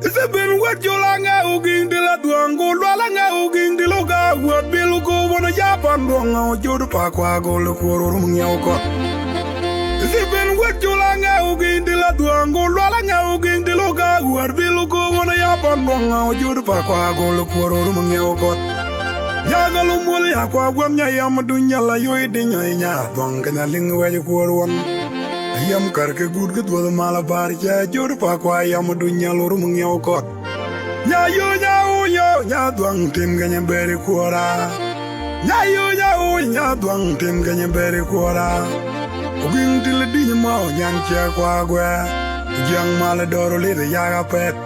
Ise ben wet jolanga uging de la duango lwalanga uging de loga wet bilugo wana japan duanga jodu pa kwa golo koro mngyao ko. Ise ben wet jolanga uging de la duango lwalanga uging de loga wet bilugo wana japan duanga jodu pa kwa golo koro mngyao ko. Yagalu muli akwa gwamnya yamadunya la yoidinya nya duanga na lingwe koro wan. Yam karke good good was a malabar ya jor pa kwa yam dunya lor mungyao kot nya yo nya duang tim ganya beri kuara nya yo nya duang tim ganya beri kuara oging til di ma nyan che kwa gwe jang mala doro le ya ga pet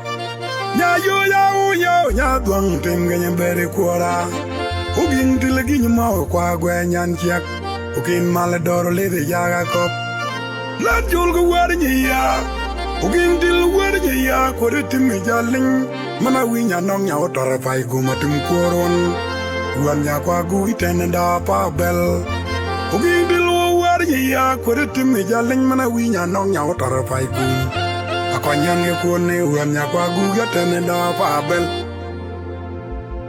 nya yo nya duang tim ganya beri kuara oging til gi ma kwa gwe nyan che ogin mala doro le ya ga kop La julga warnya ugin dil warnya kore timi jaling mana winya nong nya otara pai gumatum koron wanya kwa gu itenda pa bel ugin dil warnya kore timi jaling mana winya nong nya otara pai gu akonyange kone wanya kwa gu itenda pa bel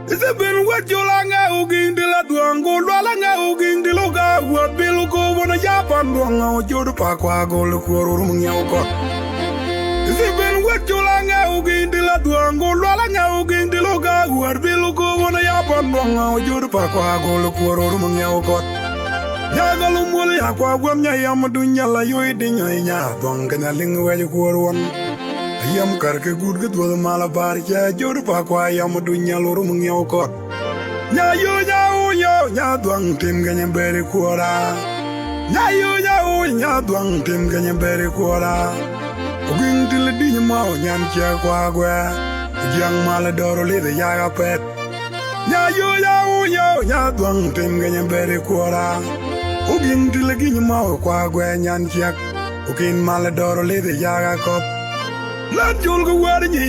Ise ben wet jolanga uging de la duango lwalanga uging de loga wet bilugo wana japan duanga jodu pa kwa golo koro mngyao ko. Ise ben wet jolanga uging de la duango lwalanga uging de loga wet bilugo wana japan duanga jodu pa kwa golo koro mngyao ko. Yagalu muli akwa gwamnya yamadunya la yoidinya nya duanga na lingwe koro wan. Yam karke good good was a malabar ya jor pa kwa yam dunya lor mungyao kot nya yo nya duang tim ganya beri kuara nya yo nya duang tim ganya beri kuara oging til di ma nyan che kwa gwe jang mala doro le ya ga pet nya yo nya duang tim ganya beri kuara oging til gi ma kwa gwe nyan che ogin mala doro le ya ga kop La julga warnya